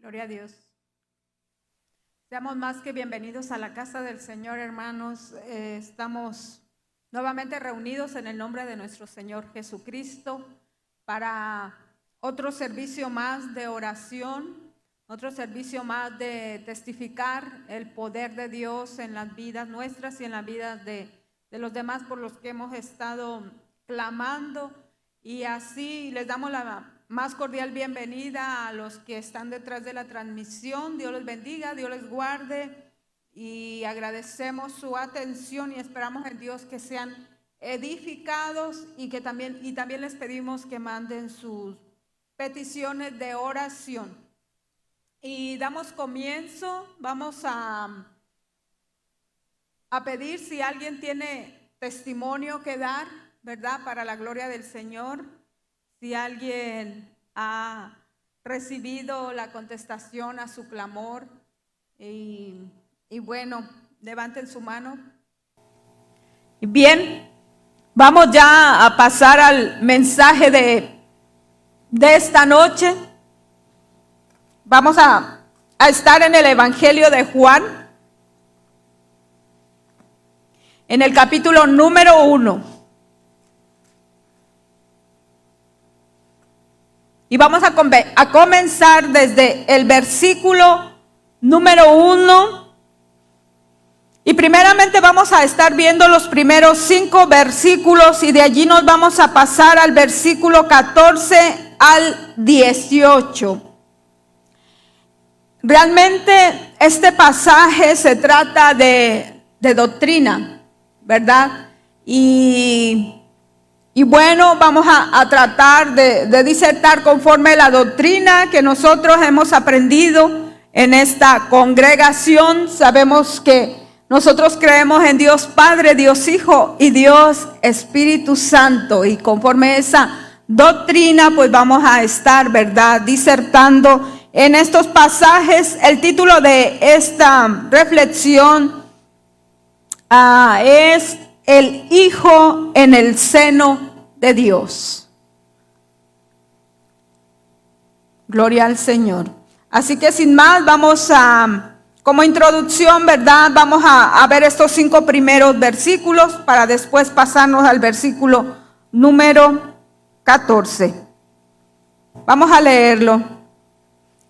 Gloria a Dios. Seamos más que bienvenidos a la casa del Señor, hermanos. Estamos nuevamente reunidos en el nombre de nuestro Señor Jesucristo para otro servicio más de oración, otro servicio más de testificar el poder de Dios en las vidas nuestras y en las vidas de los demás por los que hemos estado clamando. Y así les damos la más cordial bienvenida a los que están detrás de la transmisión. Dios les bendiga, Dios les guarde y agradecemos su atención y esperamos en Dios que sean edificados y también les pedimos que manden sus peticiones de oración. Y damos comienzo. Vamos a pedir si alguien tiene testimonio que dar, ¿verdad? Para la gloria del Señor. Si alguien ha recibido la contestación a su clamor y bueno, levanten su mano. Bien, vamos ya a pasar al mensaje de esta noche. Vamos a estar en el Evangelio de Juan, en el capítulo número 1. Y vamos a comenzar desde el versículo número 1. Y primeramente vamos a estar viendo los primeros 5 versículos y de allí nos vamos a pasar al versículo 14 al 18. Realmente este pasaje se trata de doctrina, ¿verdad? Y bueno, vamos a tratar de disertar conforme la doctrina que nosotros hemos aprendido en esta congregación. Sabemos que nosotros creemos en Dios Padre, Dios Hijo y Dios Espíritu Santo. Y conforme esa doctrina, pues vamos a estar, ¿verdad?, disertando en estos pasajes. El título de esta reflexión es el Hijo en el seno de Dios. Gloria al Señor. Así que sin más, vamos como introducción, ¿verdad? Vamos a ver estos 5 primeros versículos para después pasarnos al versículo número 14. Vamos a leerlo.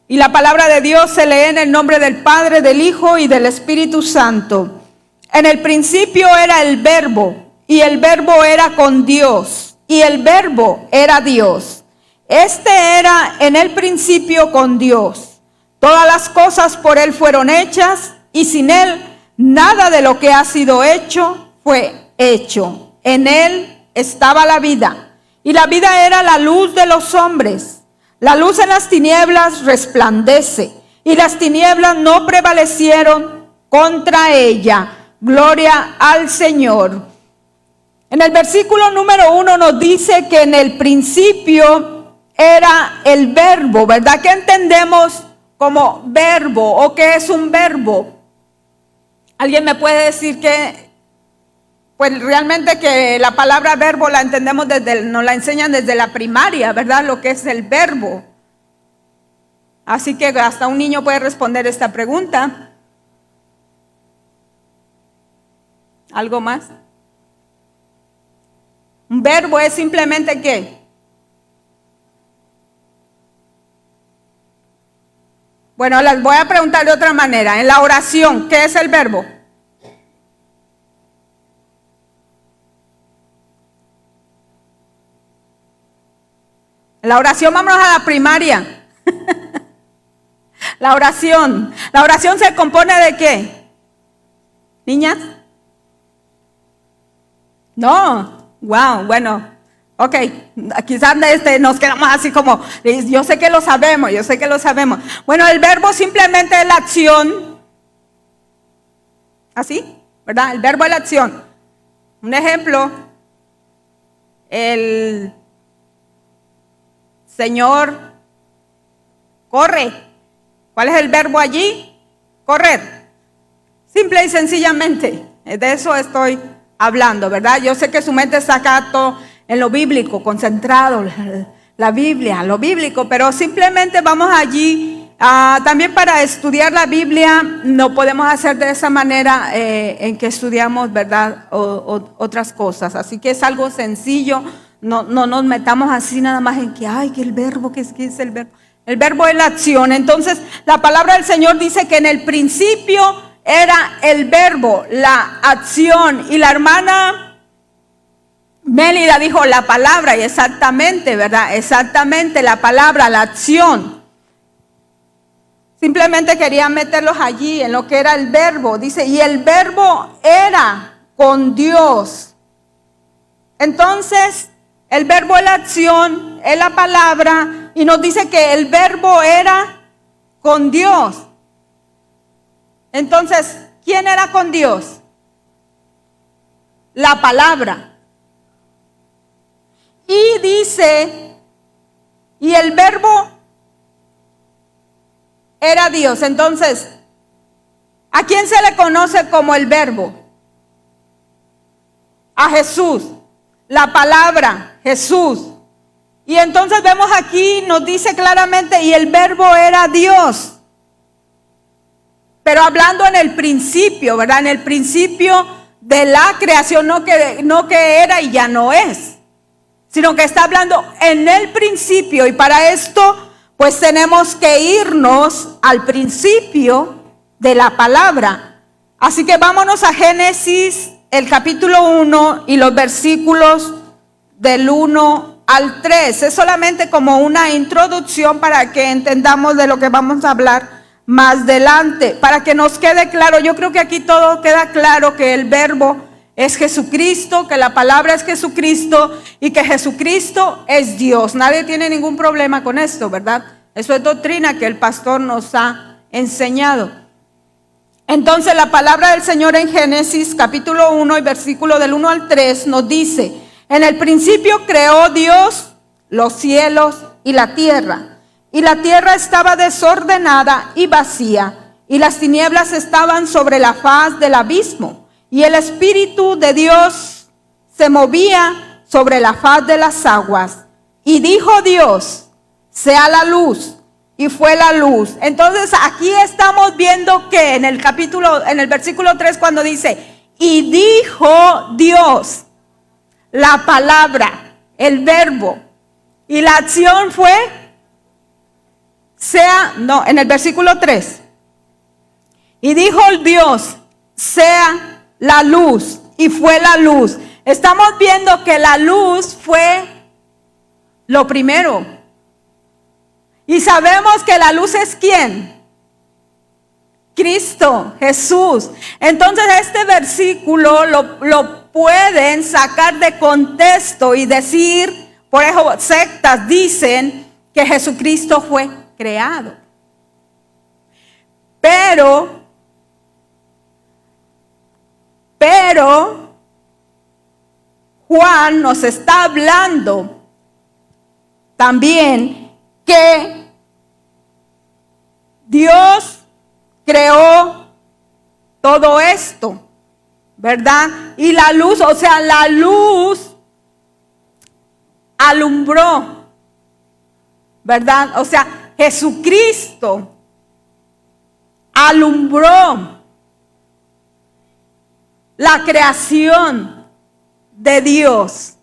Y la palabra de Dios se lee en el nombre del Padre, del Hijo y del Espíritu Santo. En el principio era el Verbo, y el Verbo era con Dios, y el Verbo era Dios. Este era en el principio con Dios. Todas las cosas por Él fueron hechas, y sin Él nada de lo que ha sido hecho fue hecho. En Él estaba la vida, y la vida era la luz de los hombres. La luz en las tinieblas resplandece, y las tinieblas no prevalecieron contra ella. Gloria al Señor. En el versículo número 1 nos dice que en el principio era el verbo, ¿verdad? ¿Qué entendemos como verbo o qué es un verbo? ¿Alguien me puede decir que, pues realmente que la palabra verbo la entendemos nos la enseñan desde la primaria, ¿verdad? Lo que es el verbo. Así que hasta un niño puede responder esta pregunta. ¿Algo más? Un verbo es simplemente ¿qué? Bueno, les voy a preguntar de otra manera. En la oración, ¿qué es el verbo? En la oración vamos a la primaria. La oración se compone de ¿qué? ¿Niñas? No, wow, bueno, ok, quizás nos quedamos así como, yo sé que lo sabemos. Bueno, el verbo simplemente es la acción, así, ¿verdad? El verbo es la acción. Un ejemplo, el Señor corre. ¿Cuál es el verbo allí? Correr. Simple y sencillamente, de eso estoy hablando, ¿verdad? Yo sé que su mente está acá todo en lo bíblico, concentrado, la Biblia, lo bíblico, pero simplemente vamos allí También para estudiar la Biblia no podemos hacer de esa manera en que estudiamos, ¿verdad? Otras cosas. Así que es algo sencillo. No nos metamos así nada más en que, que el verbo, ¿qué es el verbo? El verbo es la acción. Entonces, la palabra del Señor dice que en el principio era el verbo, la acción. Y la hermana Mélida dijo la palabra, y exactamente, ¿verdad? Exactamente, la palabra, la acción. Simplemente quería meterlos allí en lo que era el verbo. Dice, y el verbo era con Dios. Entonces, el verbo es la acción, es la palabra, y nos dice que el verbo era con Dios. Entonces, ¿quién era con Dios? La palabra. Y dice, y el verbo era Dios. Entonces, ¿a quién se le conoce como el verbo? A Jesús. La palabra, Jesús. Y entonces vemos aquí, nos dice claramente, y el verbo era Dios. Pero hablando en el principio, ¿verdad? En el principio de la creación, no que era y ya no es, sino que está hablando en el principio. Y para esto, pues tenemos que irnos al principio de la palabra. Así que vámonos a Génesis, el capítulo 1 y los versículos del 1 al 3. Es solamente como una introducción para que entendamos de lo que vamos a hablar más adelante, para que nos quede claro. Yo creo que aquí todo queda claro, que el verbo es Jesucristo, que la palabra es Jesucristo y que Jesucristo es Dios. Nadie tiene ningún problema con esto, ¿verdad? Eso es doctrina que el pastor nos ha enseñado. Entonces la palabra del Señor en Génesis capítulo 1 y versículo del 1 al 3 nos dice: en el principio creó Dios los cielos y la tierra estaba desordenada y vacía, y las tinieblas estaban sobre la faz del abismo, y el Espíritu de Dios se movía sobre la faz de las aguas. Y dijo Dios: sea la luz, y fue la luz. Entonces aquí estamos viendo que en el versículo 3, cuando dice, y dijo Dios, la palabra, el verbo, y la acción fue, en el versículo 3, y dijo Dios, sea la luz, y fue la luz. Estamos viendo que la luz fue lo primero. Y sabemos que la luz es ¿quién? Cristo, Jesús. Entonces este versículo lo pueden sacar de contexto y decir, por eso sectas dicen que Jesucristo fue creado. Pero Juan nos está hablando también que Dios creó todo esto, ¿verdad? Y la luz, o sea, la luz alumbró, ¿verdad? O sea, Jesucristo alumbró la creación de Dios.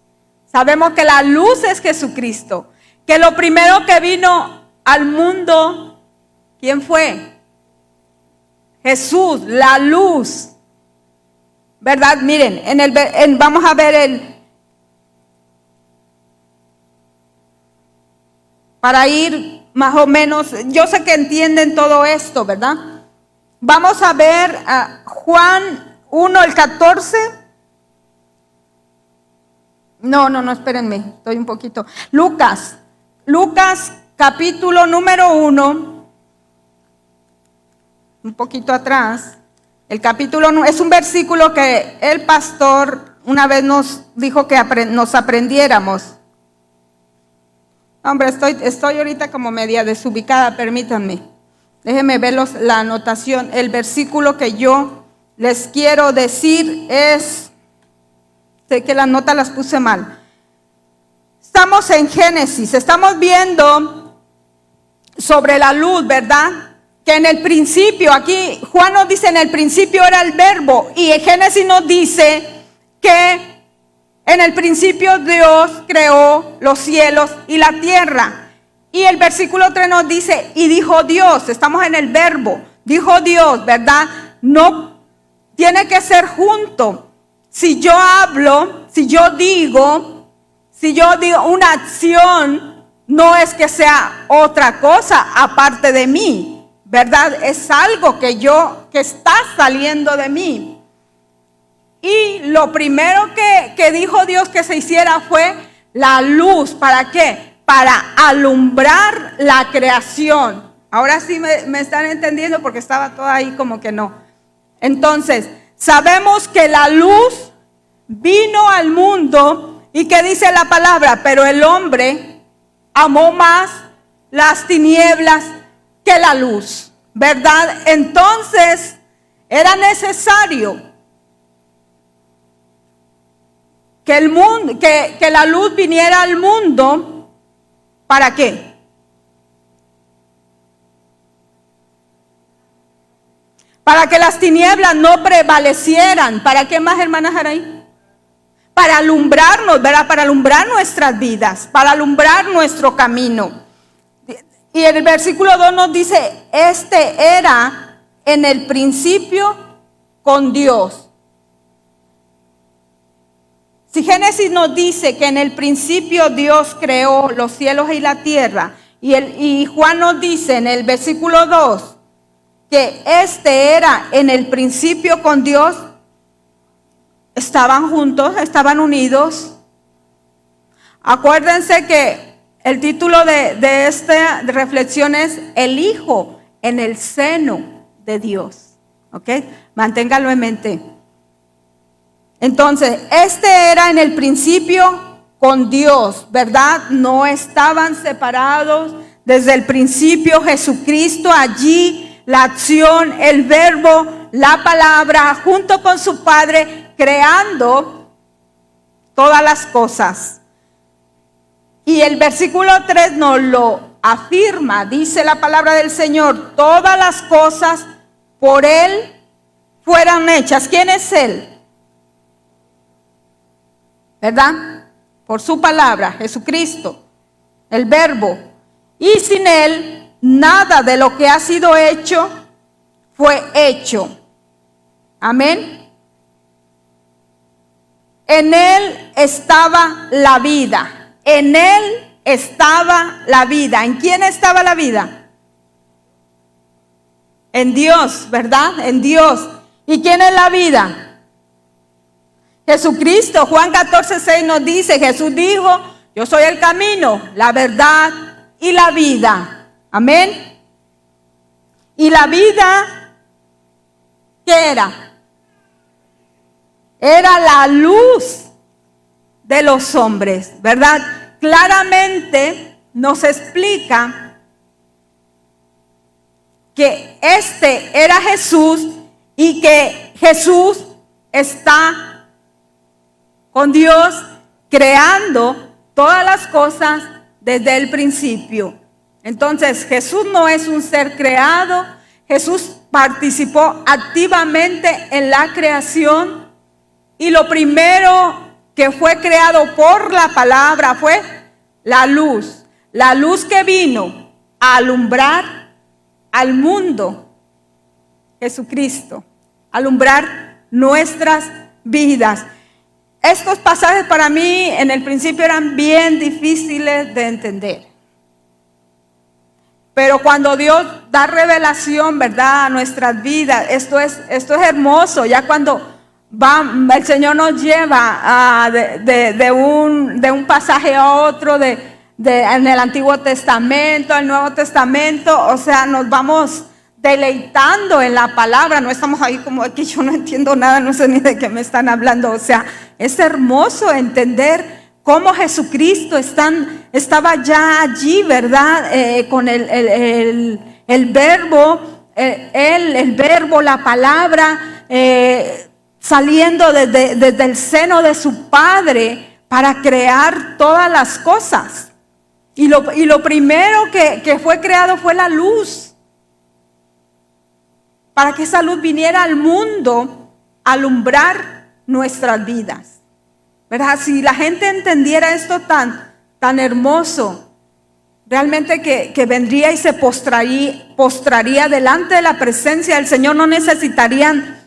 Sabemos que la luz es Jesucristo, que lo primero que vino al mundo, ¿quién fue? Jesús, la luz, ¿verdad? Miren, vamos a ver para ir más o menos, yo sé que entienden todo esto, ¿verdad? Vamos a ver a Juan 1, el 14. No, espérenme, estoy un poquito. Lucas capítulo número 1, un poquito atrás. El capítulo es un versículo que el pastor una vez nos dijo que nos aprendiéramos. Hombre, estoy ahorita como media desubicada, permítanme. Déjenme ver la anotación. El versículo que yo les quiero decir es, sé que las notas las puse mal. Estamos en Génesis, estamos viendo sobre la luz, ¿verdad? Que en el principio, aquí Juan nos dice, en el principio era el verbo, y en Génesis nos dice que en el principio Dios creó los cielos y la tierra. Y el versículo 3 nos dice, y dijo Dios, estamos en el verbo, dijo Dios, ¿verdad? No tiene que ser junto. Si yo hablo, si yo digo una acción, no es que sea otra cosa aparte de mí, ¿verdad? Es algo que está saliendo de mí. Y lo primero que dijo Dios que se hiciera fue la luz. ¿Para qué? Para alumbrar la creación. Ahora sí me están entendiendo porque estaba todo ahí como que no. Entonces, sabemos que la luz vino al mundo y que dice la palabra, pero el hombre amó más las tinieblas que la luz, ¿verdad? Entonces, era necesario que la luz viniera al mundo. ¿Para qué? Para que las tinieblas no prevalecieran. ¿Para qué más, hermanas Jaraí? Para alumbrarnos, ¿verdad? Para alumbrar nuestras vidas, para alumbrar nuestro camino. Y el versículo 2 nos dice, este era en el principio con Dios. Si Génesis nos dice que en el principio Dios creó los cielos y la tierra, y Juan nos dice en el versículo 2 que este era en el principio con Dios, estaban juntos, estaban unidos. Acuérdense que el título de esta reflexión es El Hijo en el seno de Dios. ¿Ok? Manténgalo en mente. Entonces, este era en el principio con Dios, ¿verdad? No estaban separados desde el principio. Jesucristo allí, la acción, el verbo, la palabra, junto con su Padre, creando todas las cosas. Y el versículo 3 nos lo afirma, dice la palabra del Señor, todas las cosas por Él fueron hechas. ¿Quién es Él? ¿Verdad? Por su palabra, Jesucristo, el verbo. Y sin Él, nada de lo que ha sido hecho fue hecho. Amén. En Él estaba la vida. En Él estaba la vida. ¿En quién estaba la vida? En Dios, ¿verdad? En Dios. ¿Y quién es la vida? Jesucristo. Juan 14:6 nos dice, Jesús dijo, yo soy el camino, la verdad y la vida. Amén. Y la vida, ¿qué era? Era la luz de los hombres, ¿verdad? Claramente nos explica que este era Jesús y que Jesús está con Dios creando todas las cosas desde el principio. Entonces Jesús no es un ser creado, Jesús participó activamente en la creación y lo primero que fue creado por la palabra fue la luz que vino a alumbrar al mundo, Jesucristo, alumbrar nuestras vidas. Estos pasajes para mí en el principio eran bien difíciles de entender. Pero cuando Dios da revelación, ¿verdad?, a nuestras vidas, esto es hermoso. Ya cuando el Señor nos lleva de un pasaje a otro, en el Antiguo Testamento, el Nuevo Testamento, o sea, nos vamos deleitando en la palabra. No estamos ahí como que yo no entiendo nada, no sé ni de qué me están hablando. O sea, es hermoso entender cómo Jesucristo estaba ya allí, ¿verdad? Con el verbo, el verbo, la palabra, saliendo desde el seno de su Padre para crear todas las cosas. Y lo primero que fue creado fue la luz. Para que esa luz viniera al mundo a alumbrar nuestras vidas. ¿Verdad? Si la gente entendiera esto tan hermoso, realmente que vendría y se postraría delante de la presencia del Señor, no necesitarían,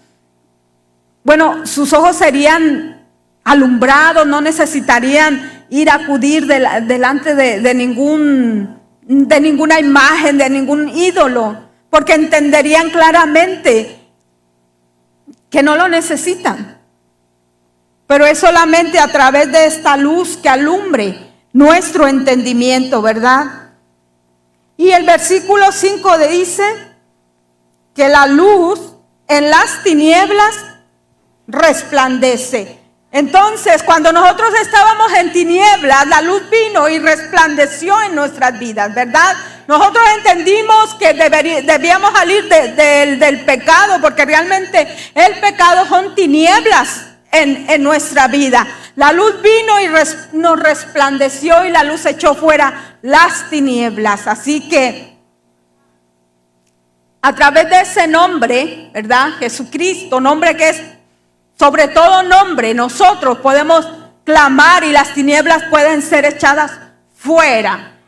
bueno, sus ojos serían alumbrados, no necesitarían ir a acudir delante de ninguna imagen, de ningún ídolo, porque entenderían claramente que no lo necesitan. Pero es solamente a través de esta luz que alumbre nuestro entendimiento, ¿verdad? Y el versículo 5 dice que la luz en las tinieblas resplandece. Entonces, cuando nosotros estábamos en tinieblas, la luz vino y resplandeció en nuestras vidas, ¿verdad? Nosotros entendimos que debíamos salir del pecado, porque realmente el pecado son tinieblas en nuestra vida. La luz vino y nos resplandeció y la luz echó fuera las tinieblas. Así que a través de ese nombre, ¿verdad? Jesucristo, nombre que es sobre todo nombre, nosotros podemos clamar y las tinieblas pueden ser echadas fuera.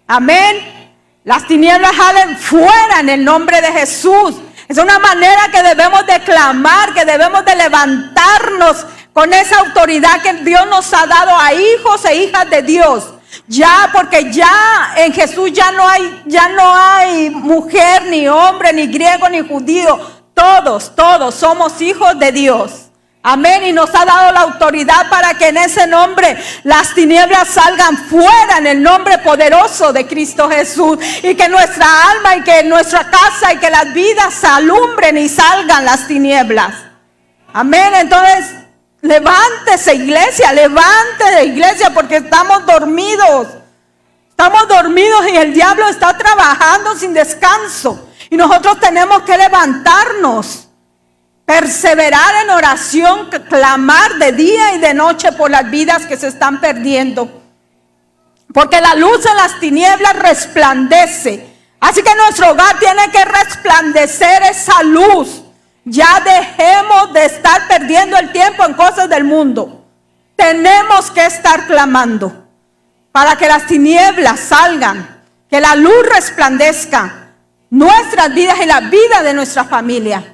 Amén. Las tinieblas salen fuera en el nombre de Jesús. Es una manera que debemos de clamar, que debemos de levantarnos con esa autoridad que Dios nos ha dado a hijos e hijas de Dios. Ya, porque ya en Jesús ya no hay mujer, ni hombre, ni griego, ni judío. Todos somos hijos de Dios. Amén. Y nos ha dado la autoridad para que en ese nombre las tinieblas salgan fuera en el nombre poderoso de Cristo Jesús. Y que nuestra alma y que nuestra casa y que las vidas alumbren y salgan las tinieblas. Amén. Entonces, levántese iglesia, porque estamos dormidos. Estamos dormidos y el diablo está trabajando sin descanso. Y nosotros tenemos que levantarnos. Perseverar en oración, clamar de día y de noche por las vidas que se están perdiendo. Porque la luz en las tinieblas resplandece. Así que nuestro hogar tiene que resplandecer esa luz. Ya dejemos de estar perdiendo el tiempo en cosas del mundo. Tenemos que estar clamando para que las tinieblas salgan, que la luz resplandezca nuestras vidas y la vida de nuestra familia.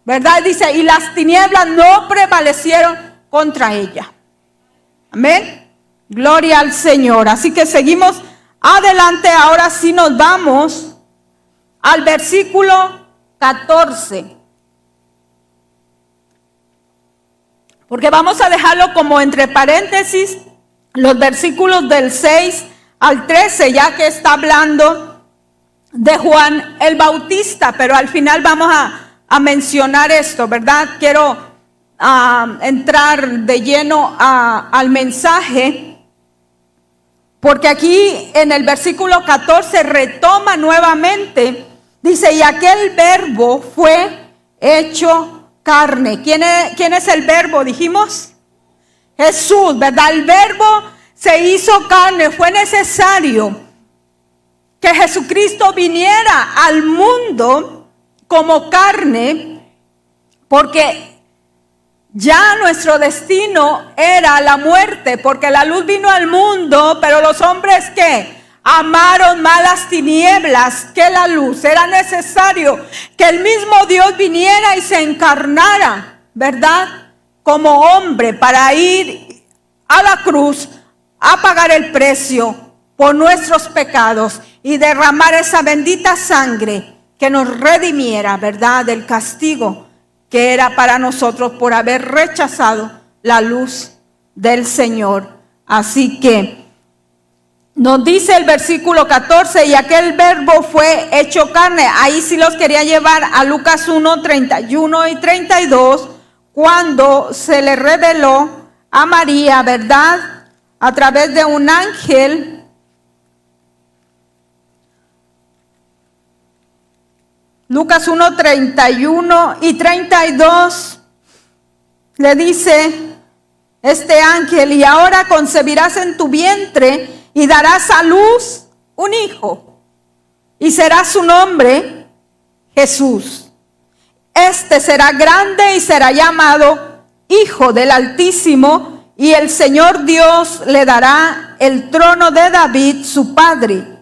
¿Verdad? Dice, y las tinieblas no prevalecieron contra ella. Amén. Gloria al Señor. Así que seguimos adelante. Ahora sí nos vamos al versículo 14. Porque vamos a dejarlo como entre paréntesis, los versículos del 6 al 13, ya que está hablando de Juan el Bautista. Pero al final vamos a mencionar esto, ¿verdad? Quiero entrar de lleno al mensaje, porque aquí en el versículo 14 retoma nuevamente, dice, y aquel verbo fue hecho carne. ¿Quién es el verbo? Dijimos, Jesús, ¿verdad? El verbo se hizo carne. Fue necesario que Jesucristo viniera al mundo como carne, porque ya nuestro destino era la muerte, porque la luz vino al mundo, pero los hombres que amaron más las tinieblas que la luz. Era necesario que el mismo Dios viniera y se encarnara, ¿verdad? Como hombre, para ir a la cruz a pagar el precio por nuestros pecados y derramar esa bendita sangre que nos redimiera, ¿verdad?, del castigo que era para nosotros por haber rechazado la luz del Señor. Así que nos dice el versículo 14, y aquel verbo fue hecho carne. Ahí sí los quería llevar a Lucas 1, 31 y 32, cuando se le reveló a María, ¿verdad?, a través de un ángel. Lucas 1, 31 y 32 le dice este ángel, y ahora concebirás en tu vientre y darás a luz un hijo, y será su nombre Jesús. Este será grande y será llamado Hijo del Altísimo, y el Señor Dios le dará el trono de David, su padre,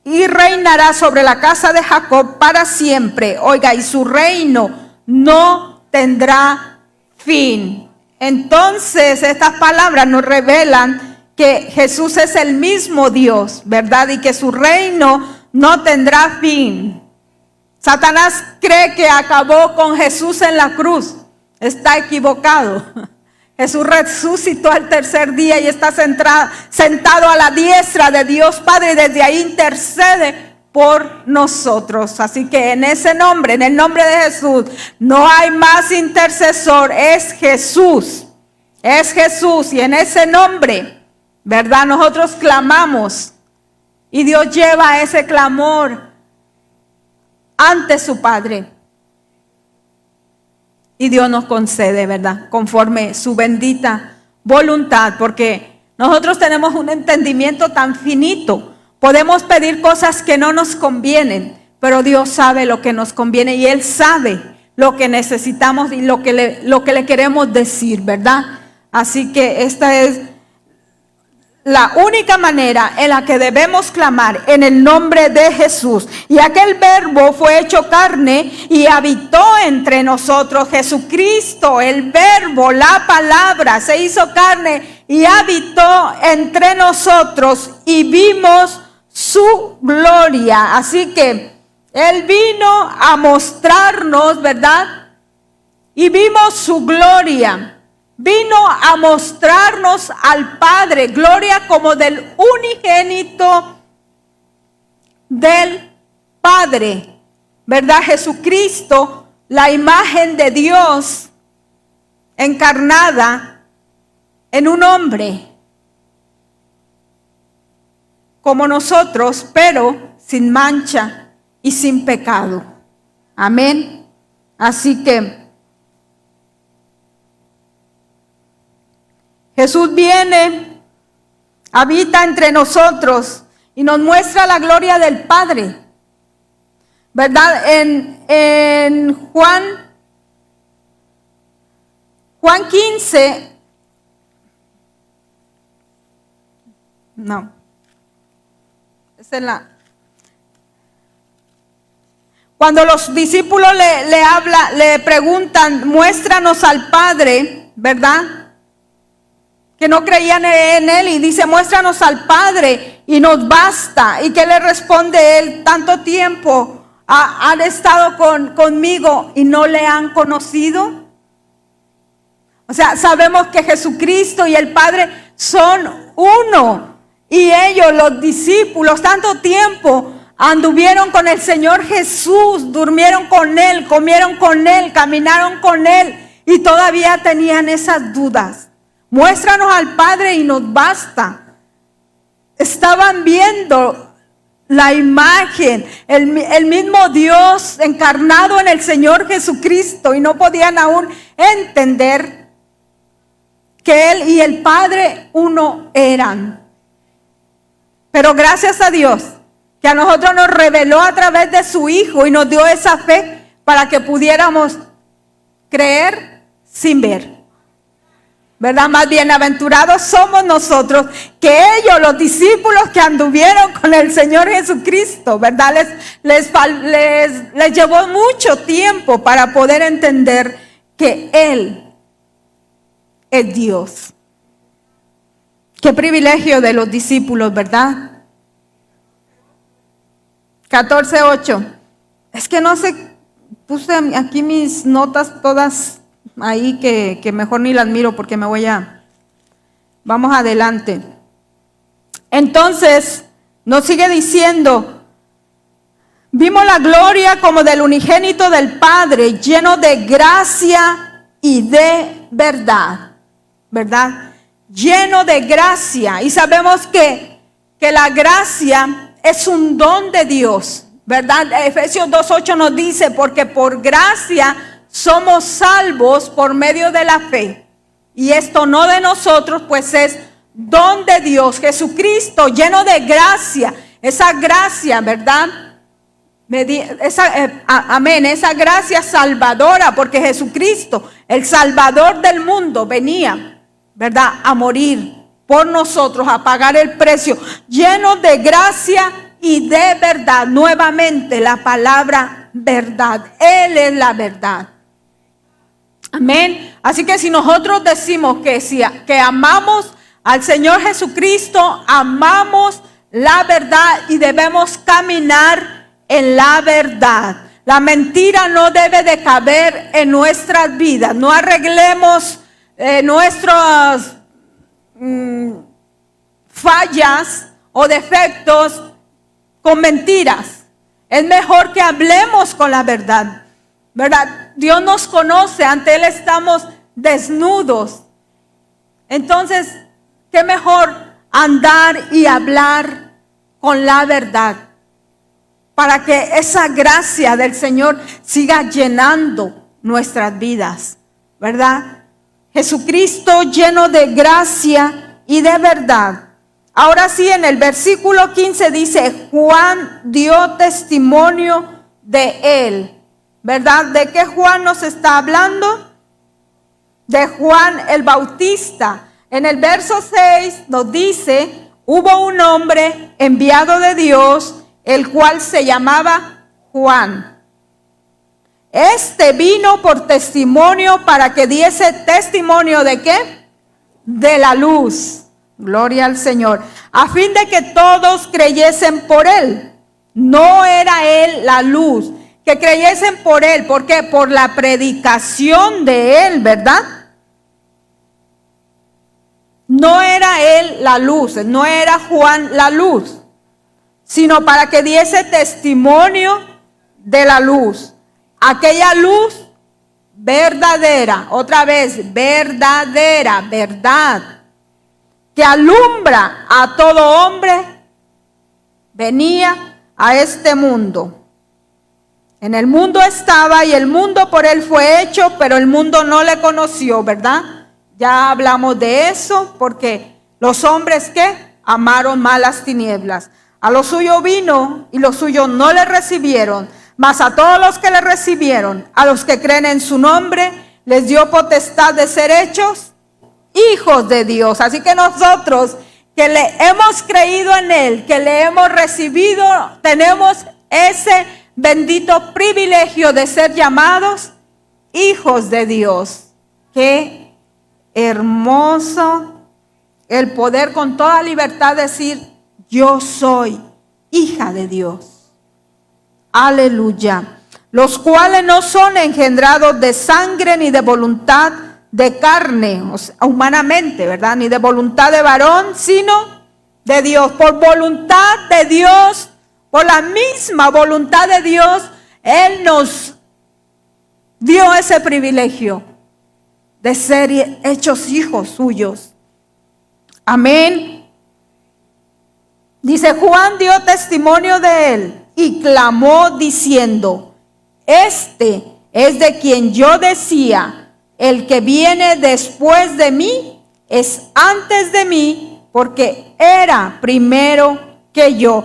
y reinará sobre la casa de Jacob para siempre. Oiga, y su reino no tendrá fin. Entonces, estas palabras nos revelan que Jesús es el mismo Dios, ¿verdad? Y que su reino no tendrá fin. Satanás cree que acabó con Jesús en la cruz. Está equivocado. Jesús resucitó al tercer día y está sentado a la diestra de Dios Padre, y desde ahí intercede por nosotros. Así que en ese nombre, en el nombre de Jesús, no hay más intercesor. Es Jesús. Es Jesús, y en ese nombre, ¿verdad? Nosotros clamamos, y Dios lleva ese clamor ante su Padre. Y Dios nos concede, ¿verdad? Conforme su bendita voluntad, porque nosotros tenemos un entendimiento tan finito. Podemos pedir cosas que no nos convienen, pero Dios sabe lo que nos conviene, y Él sabe lo que necesitamos y lo que le queremos decir, ¿verdad? Así que esta es la única manera en la que debemos clamar, en el nombre de Jesús. Y aquel verbo fue hecho carne y habitó entre nosotros. Jesucristo, el verbo, la palabra, se hizo carne y habitó entre nosotros, y vimos su gloria. Así que Él vino a mostrarnos, ¿verdad? Y vimos su gloria. Vino a mostrarnos al Padre, gloria como del unigénito del Padre, ¿verdad? Jesucristo, la imagen de Dios encarnada en un hombre como nosotros, pero sin mancha y sin pecado. Amén. Así que Jesús viene, habita entre nosotros y nos muestra la gloria del Padre, ¿verdad? En Juan 15, no, esa es la... Cuando los discípulos le preguntan, muéstranos al Padre, ¿verdad? Que no creían en Él, y dice, muéstranos al Padre y nos basta. ¿Y qué le responde Él? Tanto tiempo han estado conmigo y no le han conocido. O sea, sabemos que Jesucristo y el Padre son uno, y ellos, los discípulos, tanto tiempo anduvieron con el Señor Jesús, durmieron con Él, comieron con Él, caminaron con Él, y todavía tenían esas dudas. Muéstranos al Padre y nos basta. Estaban viendo la imagen, el mismo Dios encarnado en el Señor Jesucristo, y no podían aún entender que Él y el Padre uno eran. Pero gracias a Dios, que a nosotros nos reveló a través de su Hijo y nos dio esa fe para que pudiéramos creer sin ver. ¿Verdad? Más bienaventurados somos nosotros que ellos, los discípulos que anduvieron con el Señor Jesucristo, ¿verdad? Les llevó mucho tiempo para poder entender que Él es Dios. Qué privilegio de los discípulos, ¿verdad? 14:8. Es que no sé, puse aquí mis notas todas ahí que mejor ni las miro porque vamos adelante. Entonces, nos sigue diciendo, vimos la gloria como del unigénito del Padre, lleno de gracia y de verdad, ¿verdad? Lleno de gracia, y sabemos que la gracia es un don de Dios, ¿verdad? Efesios 2:8 nos dice, porque por gracia somos salvos por medio de la fe, y esto no de nosotros, pues es don de Dios, Jesucristo lleno de gracia, esa gracia, ¿verdad? Amén, esa gracia salvadora, porque Jesucristo, el Salvador del mundo, venía, ¿verdad?, a morir por nosotros, a pagar el precio, lleno de gracia y de verdad. Nuevamente la palabra verdad, Él es la verdad. Amén. Así que si nosotros decimos que amamos al Señor Jesucristo, amamos la verdad y debemos caminar en la verdad. La mentira no debe de caber en nuestras vidas. No arreglemos nuestras fallas o defectos con mentiras. Es mejor que hablemos con la verdad, ¿verdad? Dios nos conoce, ante Él estamos desnudos. Entonces, qué mejor andar y hablar con la verdad, para que esa gracia del Señor siga llenando nuestras vidas, ¿verdad? Jesucristo lleno de gracia y de verdad. Ahora sí, en el versículo 15 dice, Juan dio testimonio de Él, ¿verdad? ¿De qué Juan nos está hablando? De Juan el Bautista. En el verso 6 nos dice, hubo un hombre enviado de Dios, el cual se llamaba Juan. Este vino por testimonio para que diese testimonio ¿de qué? De la luz. Gloria al Señor. A fin de que todos creyesen por Él. No era Él la luz. Que creyesen por Él. ¿Por qué? Por la predicación de Él, ¿verdad? No era Él la luz. No era Juan la luz. Sino para que diese testimonio de la luz. Aquella luz verdadera. Otra vez, verdadera, verdad. Que alumbra a todo hombre, venía a este mundo. En el mundo estaba y el mundo por Él fue hecho, pero el mundo no le conoció, ¿verdad? Ya hablamos de eso, porque los hombres que amaron más las tinieblas. A lo suyo vino y los suyos no le recibieron, mas a todos los que le recibieron, a los que creen en su nombre, les dio potestad de ser hechos hijos de Dios. Así que nosotros que le hemos creído en Él, que le hemos recibido, tenemos ese bendito privilegio de ser llamados hijos de Dios. Qué hermoso el poder con toda libertad decir, yo soy hija de Dios. Aleluya. Los cuales no son engendrados de sangre ni de voluntad de carne, o sea, humanamente, ¿verdad? Ni de voluntad de varón, sino de Dios. Por voluntad de Dios, por la misma voluntad de Dios, Él nos dio ese privilegio de ser hechos hijos suyos. Amén. Dice, Juan dio testimonio de Él y clamó diciendo, este es de quien yo decía, el que viene después de mí es antes de mí, porque era primero que yo.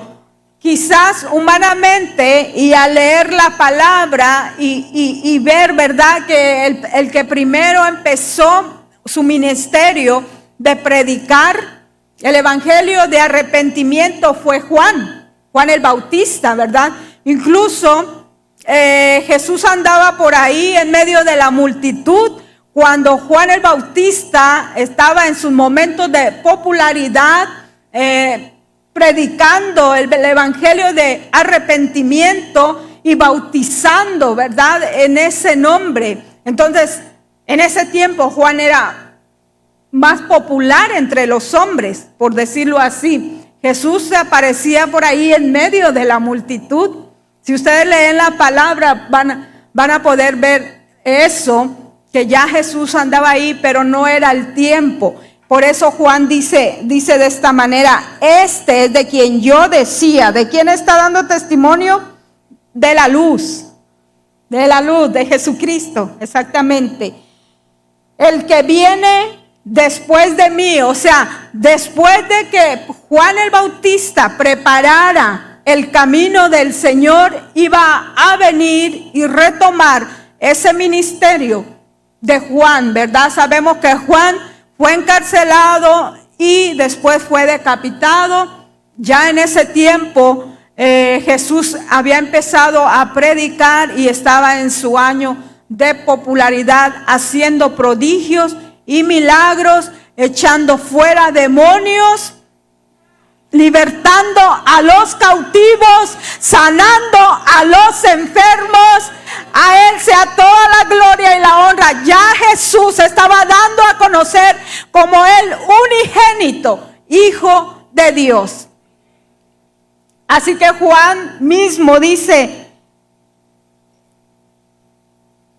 Quizás humanamente y al leer la palabra y ver, ¿verdad?, que el que primero empezó su ministerio de predicar el evangelio de arrepentimiento fue Juan el Bautista, ¿verdad? Incluso Jesús andaba por ahí en medio de la multitud cuando Juan el Bautista estaba en sus momentos de popularidad, predicando el evangelio de arrepentimiento y bautizando, ¿verdad?, en ese nombre. Entonces, en ese tiempo Juan era más popular entre los hombres, por decirlo así. Jesús se aparecía por ahí en medio de la multitud. Si ustedes leen la palabra, van a poder ver eso, que ya Jesús andaba ahí, pero no era el tiempo. Por eso Juan dice de esta manera, este es de quien yo decía. ¿De quién está dando testimonio? De la luz, de Jesucristo, exactamente. El que viene después de mí, o sea, después de que Juan el Bautista preparara el camino del Señor, iba a venir y retomar ese ministerio de Juan, ¿verdad? Sabemos que Juan fue encarcelado y después fue decapitado. Ya en ese tiempo Jesús había empezado a predicar y estaba en su año de popularidad, haciendo prodigios y milagros, echando fuera demonios, libertando a los cautivos, sanando a los enfermos. A Él sea toda la gloria y la honra. Ya Jesús estaba dando a conocer como el unigénito Hijo de Dios. Así que Juan mismo dice: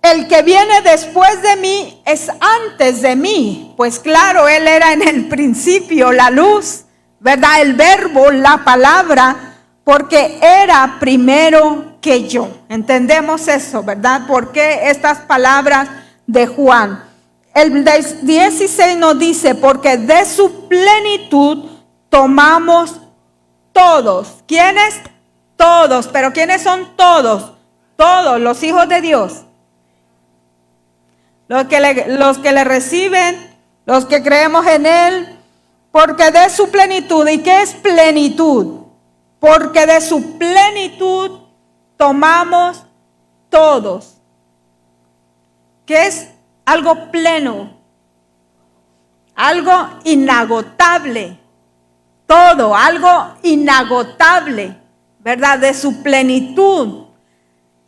el que viene después de mí es antes de mí. Pues claro, Él era en el principio la luz, ¿verdad? El verbo, la palabra, porque era primero que yo. Entendemos eso, ¿verdad? ¿Por qué estas palabras de Juan? El 16 nos dice: porque de su plenitud tomamos todos. ¿Quiénes? Todos. ¿Pero quiénes son todos? Todos los hijos de Dios. Los que le reciben, los que creemos en Él. Porque de su plenitud. ¿Y qué es plenitud? Porque de su plenitud tomamos todos. ¿Qué es algo pleno? Algo inagotable. Todo, algo inagotable, ¿verdad? De su plenitud.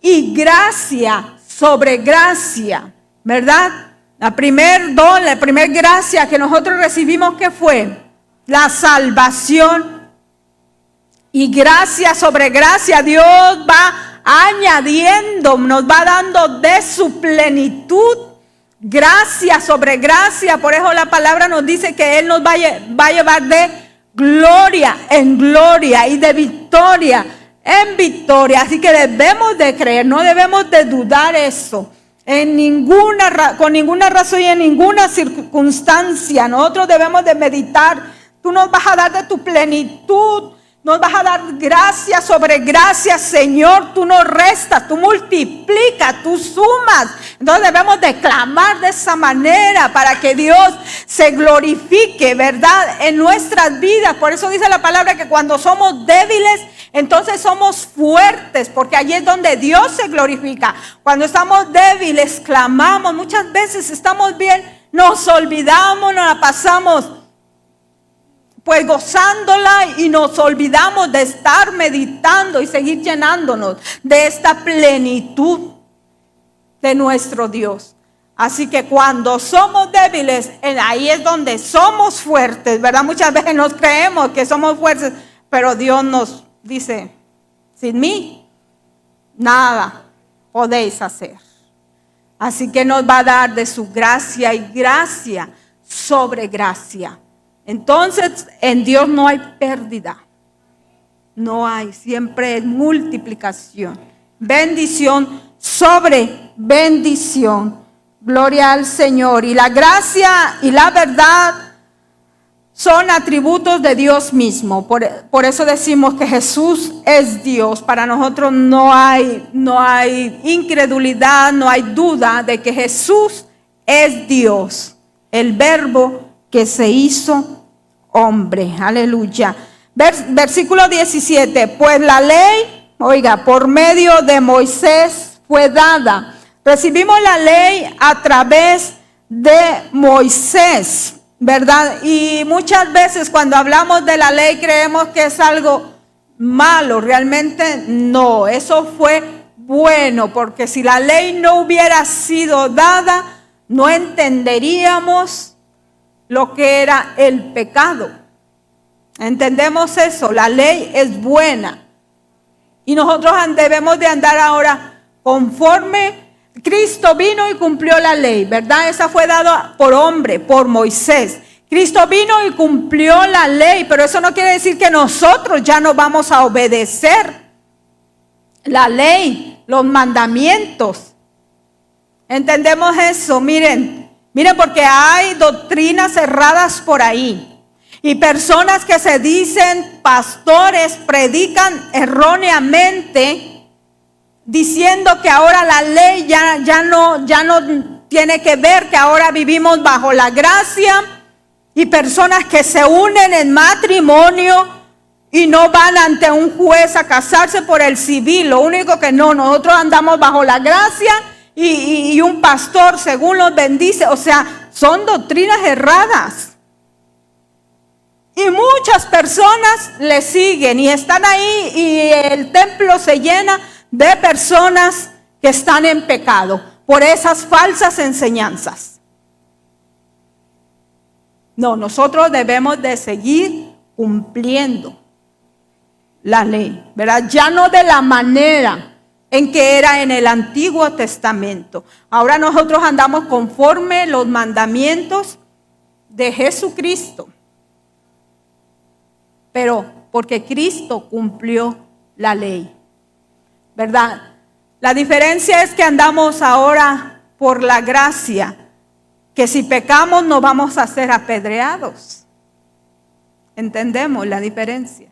Y gracia sobre gracia, ¿verdad? La primer don, la primer gracia que nosotros recibimos, ¿qué fue? La salvación. Y gracia sobre gracia, Dios va añadiendo, nos va dando de su plenitud, gracia sobre gracia. Por eso la palabra nos dice que Él nos va a llevar de gloria en gloria y de victoria en victoria. Así que debemos de creer, no debemos de dudar eso. Con ninguna razón y en ninguna circunstancia. Nosotros debemos de meditar. Tú nos vas a dar de tu plenitud. Nos vas a dar gracia sobre gracia, Señor. Tú no restas, tú multiplicas, tú sumas. Entonces debemos de clamar de esa manera para que Dios se glorifique, ¿verdad? En nuestras vidas. Por eso dice la palabra que cuando somos débiles, entonces somos fuertes, porque allí es donde Dios se glorifica. Cuando estamos débiles, clamamos. Muchas veces estamos bien, nos olvidamos, nos la pasamos pues gozándola y nos olvidamos de estar meditando y seguir llenándonos de esta plenitud de nuestro Dios. Así que cuando somos débiles, ahí es donde somos fuertes, ¿verdad? Muchas veces nos creemos que somos fuertes, pero Dios nos dice: sin mí, nada podéis hacer. Así que nos va a dar de su gracia y gracia sobre gracia. Entonces, en Dios no hay pérdida. No hay, siempre es multiplicación. Bendición sobre bendición. Gloria al Señor. Y la gracia y la verdad son atributos de Dios mismo. Por eso decimos que Jesús es Dios. Para nosotros no hay incredulidad, no hay duda de que Jesús es Dios. El Verbo que se hizo hombre. Aleluya. Versículo 17. Pues la ley, oiga, por medio de Moisés fue dada. Recibimos la ley a través de Moisés, ¿verdad? Y muchas veces cuando hablamos de la ley creemos que es algo malo. Realmente no. Eso fue bueno, porque si la ley no hubiera sido dada, no entenderíamos lo que era el pecado. Entendemos eso. La ley es buena y nosotros debemos de andar ahora conforme. Cristo vino y cumplió la ley, ¿verdad? Esa fue dada por hombre, por Moisés. Cristo vino y cumplió la ley, pero eso no quiere decir que nosotros ya no vamos a obedecer la ley, los mandamientos. Entendemos eso. Miren, Miren, porque hay doctrinas erradas por ahí. Y personas que se dicen pastores predican erróneamente, diciendo que ahora la ley ya no tiene que ver, que ahora vivimos bajo la gracia. Y personas que se unen en matrimonio y no van ante un juez a casarse por el civil. Lo único que nosotros andamos bajo la gracia y un pastor según los bendice. O sea, son doctrinas erradas. Y muchas personas le siguen y están ahí y el templo se llena de personas que están en pecado por esas falsas enseñanzas. No, nosotros debemos de seguir cumpliendo la ley, ¿verdad? Ya no de la manera en que era en el Antiguo Testamento. Ahora nosotros andamos conforme los mandamientos de Jesucristo. Pero porque Cristo cumplió la ley, ¿verdad? La diferencia es que andamos ahora por la gracia, que si pecamos no vamos a ser apedreados. Entendemos la diferencia,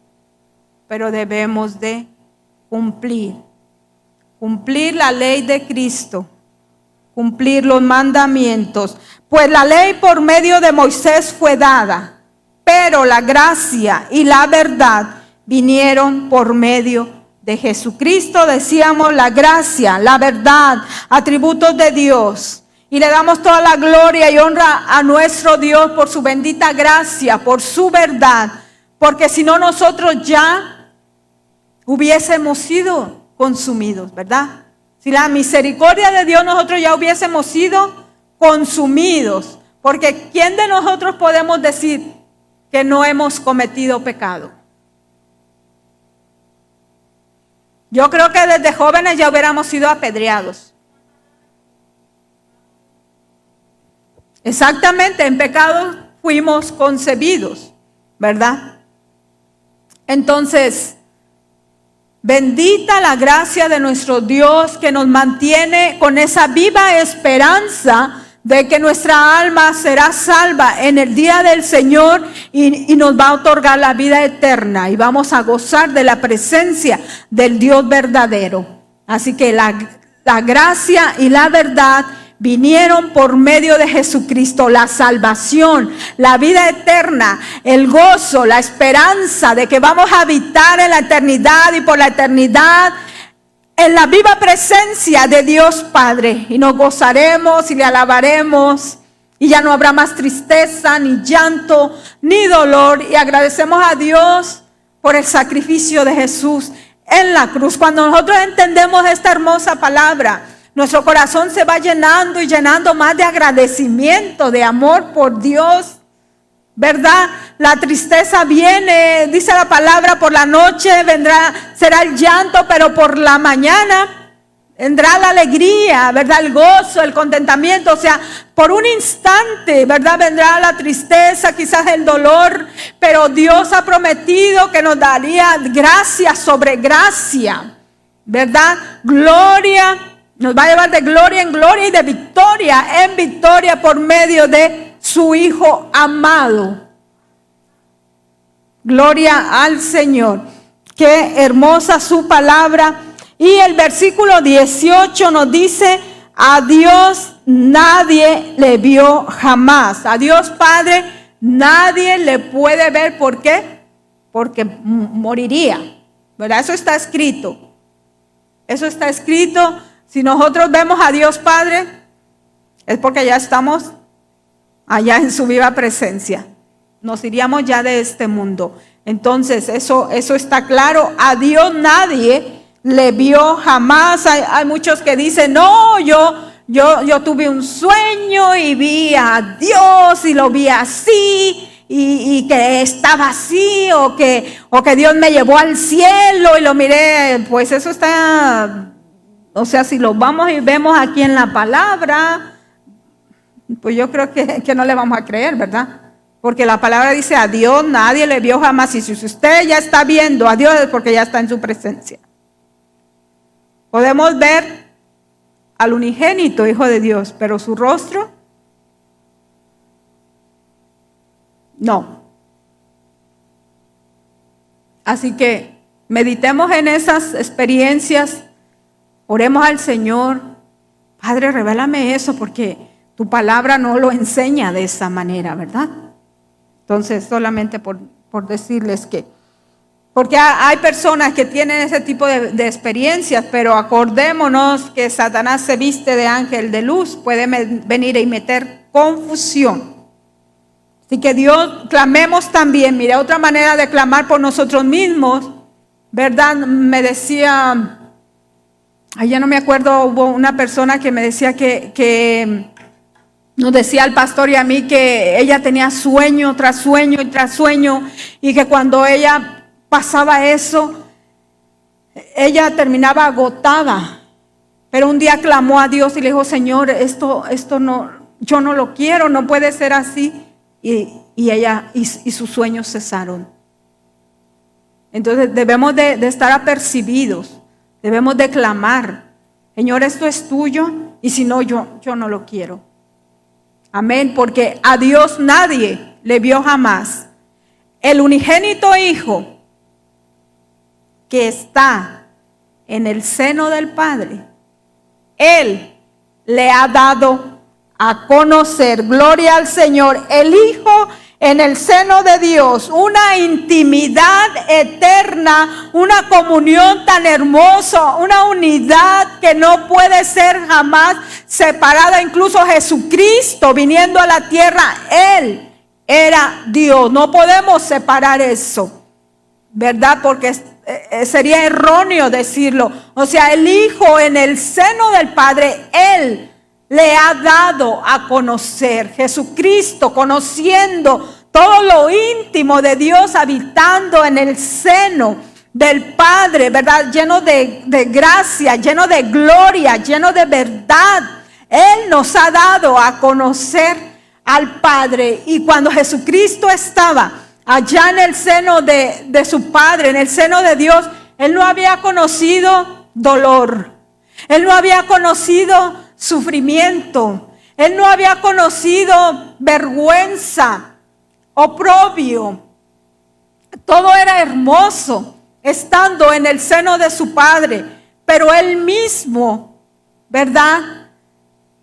pero debemos de cumplir la ley de Cristo, cumplir los mandamientos. Pues la ley por medio de Moisés fue dada, pero la gracia y la verdad vinieron por medio de Jesucristo. Decíamos la gracia, la verdad, atributos de Dios. Y le damos toda la gloria y honra a nuestro Dios por su bendita gracia, por su verdad. Porque si no nosotros ya hubiésemos sido consumidos, ¿verdad? Si la misericordia de Dios nosotros ya hubiésemos sido consumidos. Porque ¿quién de nosotros podemos decir que no hemos cometido pecado? Yo creo que desde jóvenes ya hubiéramos sido apedreados. Exactamente, en pecado fuimos concebidos, ¿verdad? Entonces, bendita la gracia de nuestro Dios que nos mantiene con esa viva esperanza de que nuestra alma será salva en el día del Señor y nos va a otorgar la vida eterna y vamos a gozar de la presencia del Dios verdadero. Así que la gracia y la verdad vinieron por medio de Jesucristo, la salvación, la vida eterna, el gozo, la esperanza de que vamos a habitar en la eternidad y por la eternidad en la viva presencia de Dios Padre, y nos gozaremos y le alabaremos y ya no habrá más tristeza, ni llanto, ni dolor, y agradecemos a Dios por el sacrificio de Jesús en la cruz. Cuando nosotros entendemos esta hermosa palabra, nuestro corazón se va llenando y llenando más de agradecimiento, de amor por Dios, ¿verdad? La tristeza viene, dice la palabra, por la noche será el llanto, pero por la mañana vendrá la alegría, ¿verdad? El gozo, el contentamiento. O sea, por un instante, ¿verdad? Vendrá la tristeza, quizás el dolor, pero Dios ha prometido que nos daría gracia sobre gracia, ¿verdad? Gloria, nos va a llevar de gloria en gloria y de victoria en victoria por medio de su Hijo amado. Gloria al Señor. Qué hermosa su palabra. Y el versículo 18 nos dice: a Dios nadie le vio jamás. A Dios Padre nadie le puede ver. ¿Por qué? Porque moriría, ¿verdad? Eso está escrito. Eso está escrito. Si nosotros vemos a Dios Padre, es porque ya estamos allá en su viva presencia. Nos iríamos ya de este mundo. Entonces eso está claro. A Dios nadie le vio jamás. Hay muchos que dicen: no, yo tuve un sueño y vi a Dios y lo vi así y que estaba así, o que Dios me llevó al cielo y lo miré. Pues eso está, o sea, si lo vamos y vemos aquí en la palabra, pues yo creo que no le vamos a creer, ¿verdad? Porque la palabra dice: a Dios nadie le vio jamás. Y si usted ya está viendo a Dios, es porque ya está en su presencia. Podemos ver al unigénito Hijo de Dios, pero su rostro No. Así que meditemos en esas experiencias, oremos al Señor. Padre, revélame eso porque tu palabra no lo enseña de esa manera, ¿verdad? Entonces, solamente por decirles que, porque hay personas que tienen ese tipo de experiencias, pero acordémonos que Satanás se viste de ángel de luz, puede venir y meter confusión. Así que Dios, clamemos también. Mire, otra manera de clamar por nosotros mismos, ¿verdad? Me decía, ya no me acuerdo, hubo una persona que me decía que nos decía al pastor y a mí que ella tenía sueño tras sueño y tras sueño, y que cuando ella pasaba eso, ella terminaba agotada. Pero un día clamó a Dios y le dijo, Señor, esto no, yo no lo quiero, no puede ser así. Y ella y sus sueños cesaron. Entonces debemos de estar apercibidos, debemos de clamar, Señor, esto es tuyo, y si no, yo no lo quiero. Amén, porque a Dios nadie le vio jamás. El unigénito Hijo que está en el seno del Padre, Él le ha dado a conocer, gloria al Señor, el Hijo en el seno de Dios, una intimidad eterna, una comunión tan hermosa, una unidad que no puede ser jamás separada. Incluso Jesucristo viniendo a la tierra, Él era Dios. No podemos separar eso, ¿verdad? Porque sería erróneo decirlo. O sea, el Hijo en el seno del Padre, Él le ha dado a conocer. Jesucristo conociendo todo lo íntimo de Dios, habitando en el seno del Padre, ¿verdad? Lleno de gracia, lleno de gloria, lleno de verdad. Él nos ha dado a conocer al Padre. Y cuando Jesucristo estaba allá en el seno de su Padre, en el seno de Dios, Él no había conocido dolor. Él no había conocido sufrimiento. Él no había conocido vergüenza, oprobio. Todo era hermoso estando en el seno de su Padre. Pero Él mismo, ¿verdad?,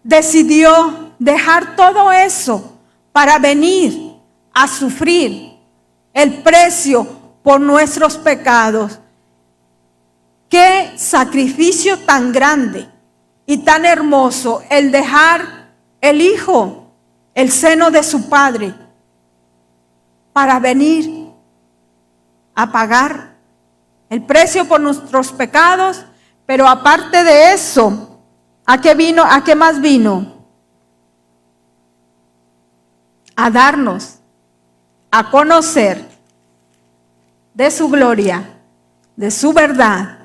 decidió dejar todo eso para venir a sufrir el precio por nuestros pecados. Qué sacrificio tan grande y tan hermoso el dejar el Hijo, el seno de su Padre, para venir a pagar el precio por nuestros pecados. Pero aparte de eso, ¿a qué vino? ¿A qué más vino? A darnos a conocer de su gloria, de su verdad,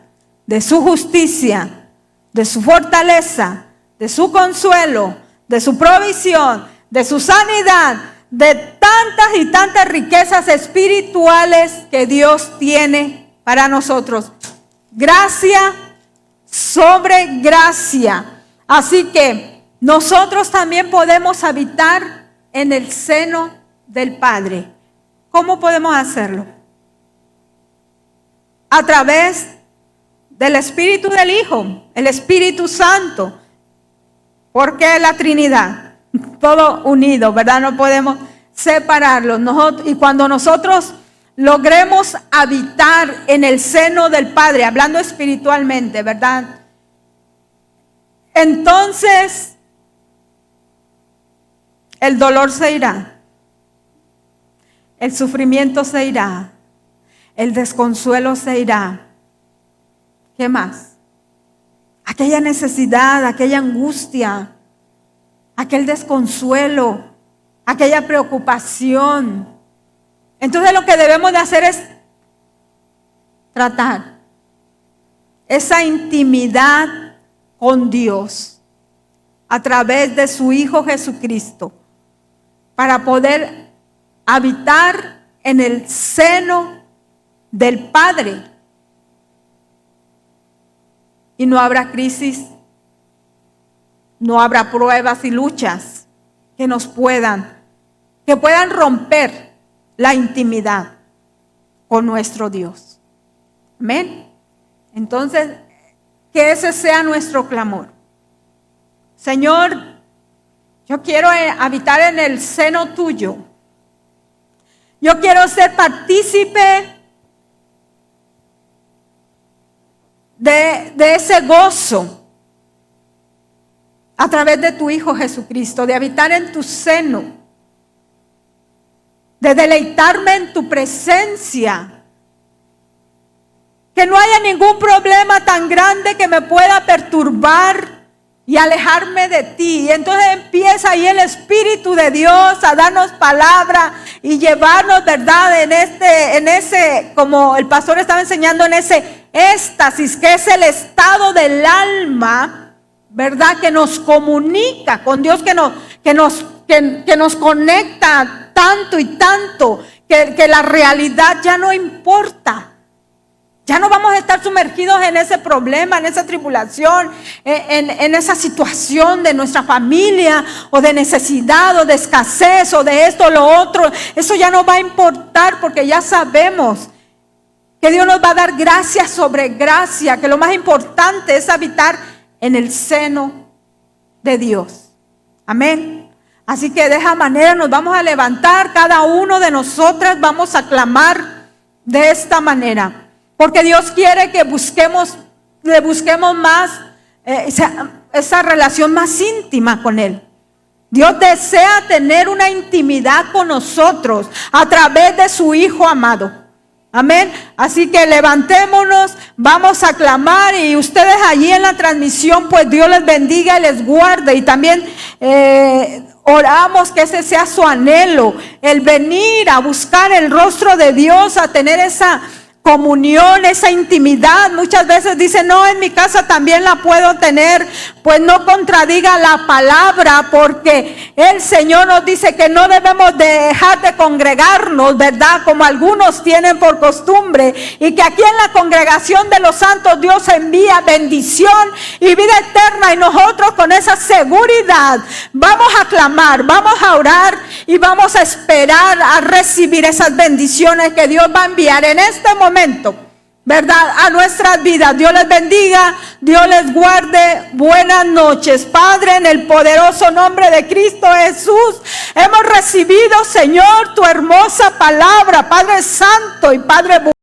de su justicia, de su fortaleza, de su consuelo, de su provisión, de su sanidad, de tantas y tantas riquezas espirituales que Dios tiene para nosotros. Gracia sobre gracia. Así que nosotros también podemos habitar en el seno del Padre. ¿Cómo podemos hacerlo? A través del Espíritu del Hijo, el Espíritu Santo. Porque la Trinidad, todo unido, ¿verdad? No podemos separarlo. Y cuando nosotros logremos habitar en el seno del Padre, hablando espiritualmente, ¿verdad?, entonces el dolor se irá, el sufrimiento se irá, el desconsuelo se irá. ¿Qué más? Aquella necesidad, aquella angustia, aquel desconsuelo, aquella preocupación. Entonces lo que debemos de hacer es tratar esa intimidad con Dios a través de su Hijo Jesucristo, para poder habitar en el seno del Padre. Y no habrá crisis, no habrá pruebas y luchas que puedan romper la intimidad con nuestro Dios. Amén. Entonces, que ese sea nuestro clamor. Señor, yo quiero habitar en el seno tuyo. Yo quiero ser partícipe de ese gozo a través de tu Hijo Jesucristo, de habitar en tu seno, de deleitarme en tu presencia. Que no haya ningún problema tan grande que me pueda perturbar y alejarme de ti. Y entonces empieza ahí el Espíritu de Dios a darnos palabra y llevarnos, ¿verdad? En ese, como el pastor estaba enseñando, en ese éxtasis, que es el estado del alma, ¿verdad? Que nos comunica con Dios, que nos conecta tanto y tanto, que la realidad ya no importa. Ya no vamos a estar sumergidos en ese problema, en esa tribulación, en esa situación de nuestra familia, o de necesidad, o de escasez, o de esto o lo otro. Eso ya no va a importar, porque ya sabemos que Dios nos va a dar gracia sobre gracia, que lo más importante es habitar en el seno de Dios. Amén. Así que de esa manera nos vamos a levantar, cada uno de nosotras vamos a clamar de esta manera. Porque Dios quiere que le busquemos más esa relación más íntima con Él. Dios desea tener una intimidad con nosotros a través de su Hijo amado. Amén. Así que levantémonos, vamos a clamar, y ustedes allí en la transmisión, pues Dios les bendiga y les guarde. Y también oramos que ese sea su anhelo, el venir a buscar el rostro de Dios, a tener esa comunión, esa intimidad. Muchas veces dicen, no, en mi casa también la puedo tener. Pues no contradiga la palabra, porque el Señor nos dice que no debemos dejar de congregarnos, ¿verdad? Como algunos tienen por costumbre, y que aquí en la congregación de los santos Dios envía bendición y vida eterna, y nosotros con esa seguridad vamos a clamar, vamos a orar y vamos a esperar a recibir esas bendiciones que Dios va a enviar en este momento, ¿verdad? A nuestras vidas. Dios les bendiga, Dios les guarde. Buenas noches. Padre, en el poderoso nombre de Cristo Jesús, hemos recibido, Señor, tu hermosa palabra, Padre Santo y Padre bueno.